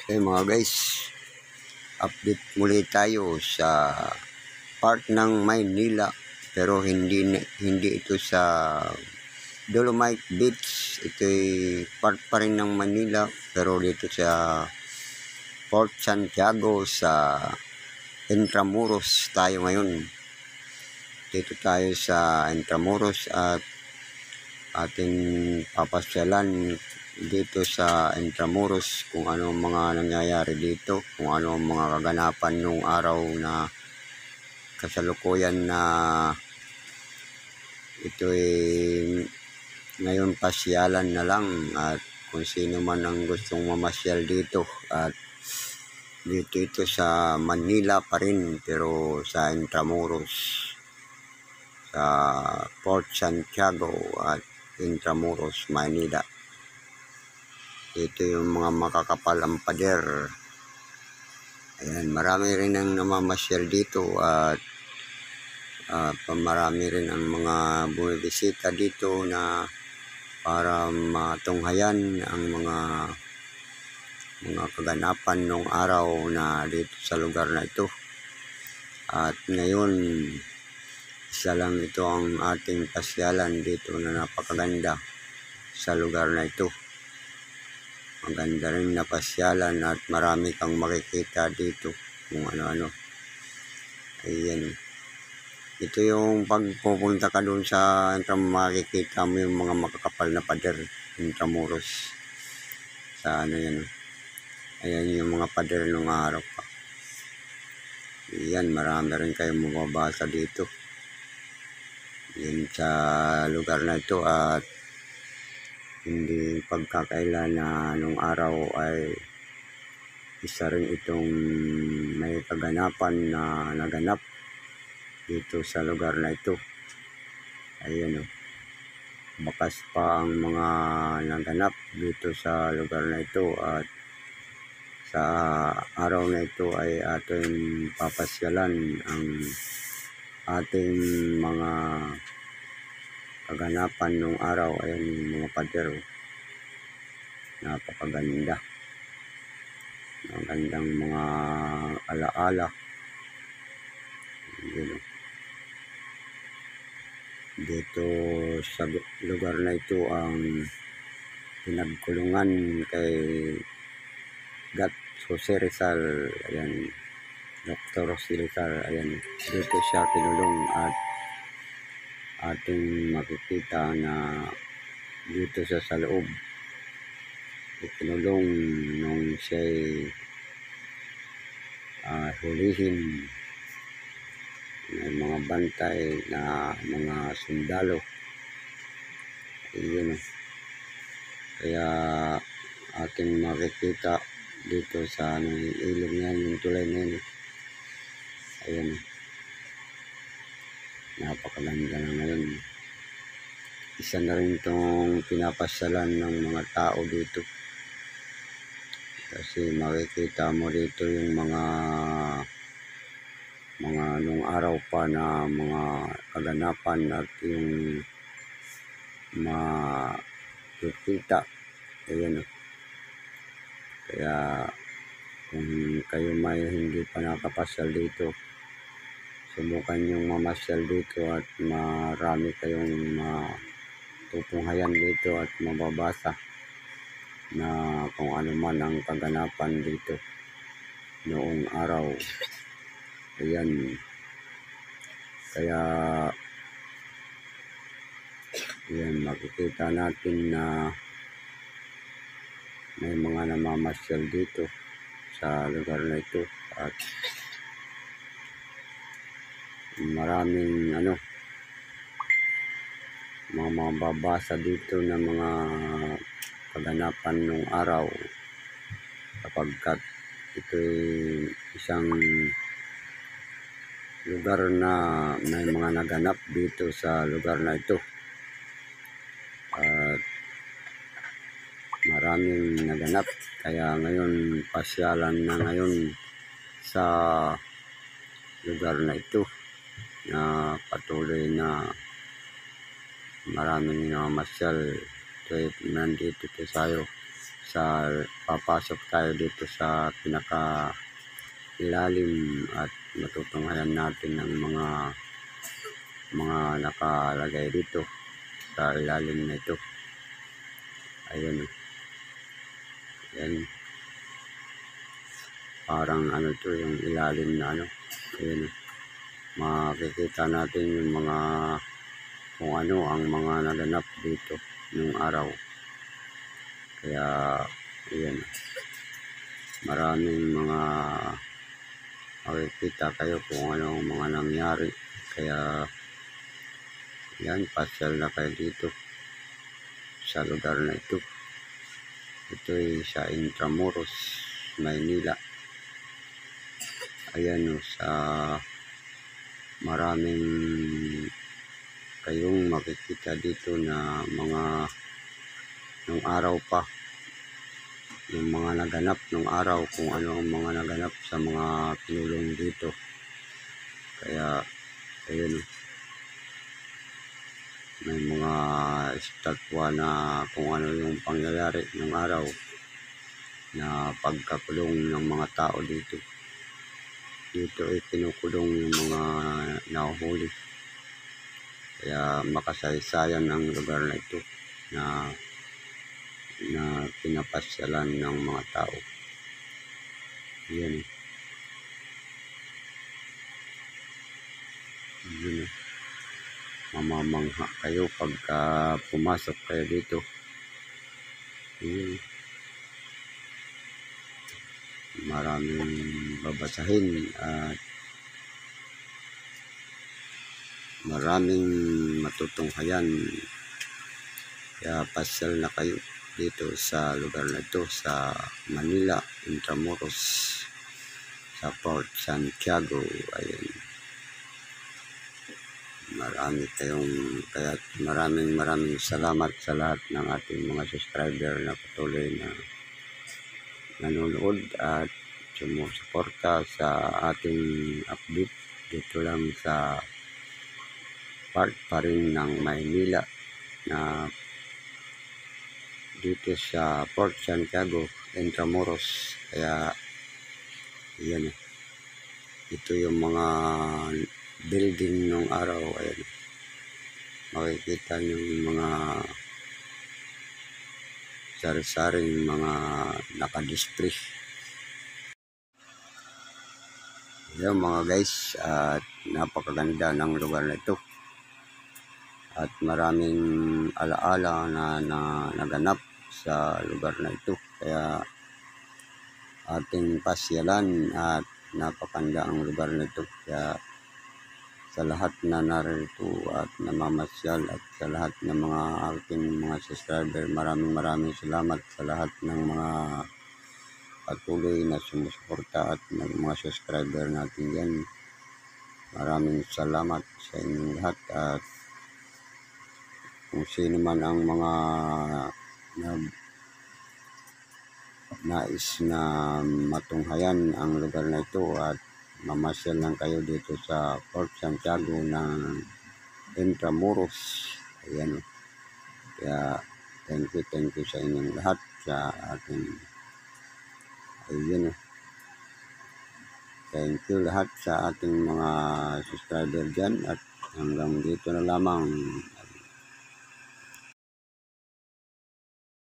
Okay mga guys, update muli tayo sa part ng Maynila, pero hindi ito sa Dolomite Beach. Ito'y part pa rin ng Manila, pero dito sa Port Santiago sa Intramuros tayo ngayon. Dito tayo sa Intramuros at ating papasyalan dito sa Intramuros kung ano ang mga nangyayari dito, kung ano ang mga kaganapan nung araw na kasalukuyan na ito'y ngayon pasyalan na lang, at kung sino man ang gustong mamasyal dito. At dito ito sa Manila pa rin, pero sa Intramuros, sa Port Santiago at Intramuros, Manila. Ito yung mga makakapal ang pader. Ayan, marami rin ang namamasyal dito at marami rin ang mga bumibisita dito na para matunghayan ang mga kaganapan ng araw na dito sa lugar na ito. At ngayon, isa lang ito ang ating pasyalan dito na napakaganda sa lugar na ito. Maganda rin na pasyalan at marami kang makikita dito kung ano-ano. Ayan. Ito yung pagpupunta ka doon sa makikita mo yung mga makakapal na pader, Intramuros. Sa ano yan. Ayan yung mga pader ng araw pa. Ayan, marami rin kayong mababasa dito. Yan sa lugar na ito, at hindi pagkakailan na nung araw ay isa rin itong may kaganapan na naganap dito sa lugar na ito. Ayan o, bakas pa ang mga naganap dito sa lugar na ito, at sa araw na ito ay ating papasyalan ang ating mga kaganapan ng araw. Ayan yung mga pader, napakaganda, magandang mga alaala. Dito sa lugar na ito ang pinagkulungan kay Gat Jose Rizal. Ayan, Dr. Jose Rizal. Ayan, dito siya kinulong, at ating makikita na dito sa loob ikinulong nung siya'y hulihin. May mga bantay na mga sundalo. Ayun. Kaya ating makikita dito sa ilog na yung tulay na yun. Ayun. Napakaganda na ngayon. Isa na rin itong pinapasyalan ng mga tao dito. Kasi makikita mo dito yung mga nung araw pa na mga kaganapan at yung makikita. Ayan. Kaya kung kayo may hindi pa nakapasyal dito, subukan yung mamasyal dito at marami kayong matutunghayan dito at mababasa na kung ano man ang kaganapan dito noong araw. Ayan. Kaya ayan, makikita natin na may mga namamasyal dito sa lugar na ito, at maraming mga mababasa dito na mga kaganapan ng araw, kapagkat ito'y isang lugar na may mga naganap dito sa lugar na ito, at maraming naganap. Kaya ngayon pasyalan na ngayon sa lugar na ito, na patuloy na maraming namamasyal. Nandito tayo papasok tayo dito sa pinaka ilalim at matutunghayan natin ng mga nakalagay dito sa ilalim na ito. Ayun, yan, parang ano to, yung ilalim na ano. Ayun, makikita natin yung mga kung ano ang mga naganap dito nung araw. Kaya ayan, maraming mga makikita kayo kung ano ang mga nangyari. Kaya yan, pasyal na kayo dito sa lugar na ito. Ito ay sa Intramuros, Maynila. Ayan, sa maraming kayong makikita dito na mga nung araw pa, yung mga naganap nung araw, kung ano ang mga naganap sa mga pinulong dito. Kaya ayun, may mga estatwa na kung ano yung pangyayari ng araw na pagkakulong ng mga tao dito. Dito ay kinukulong yung mga nahuhuli. Kaya makasaysayan ang lugar na ito na pinapasyalan ng mga tao. Yan. Yan. Mamamangha kayo pagka pumasok kayo dito. Yan. Maraming babasahin at maraming matutunghayan. Kaya pasyal na kayo dito sa lugar na ito sa Manila, Intramuros, sa Port Santiago. Ayun, kaya maraming salamat sa lahat ng ating mga subscriber na patuloy na nanonood at sumusuporta sa ating update dito lang sa part pa rin ng Maynila na dito sa Port Santiago, Intramuros. Kaya yan, ito yung mga building nung araw. Ayan, makikita yung mga sari-saring mga nakadisplay. Yan mga guys, at napakaganda ng lugar na ito. At maraming alaala na naganap sa lugar na ito. Kaya ating pasyalan at napakaganda ang lugar na ito. Kaya sa lahat na narito at namamasyal at sa lahat ng mga aking mga subscriber, maraming salamat sa lahat ng mga patuloy na sumusuporta at ng mga subscriber natin yan. Maraming salamat sa inyong lahat. At kung sino man ang mga nais na matunghayan ang lugar na ito at mamasyal lang kayo dito sa Port Santiago ng Intramuros. Ayan. Kaya thank you sa inyong lahat sa ating ayun. Thank you lahat sa ating mga subscriber dyan at hanggang dito na lamang.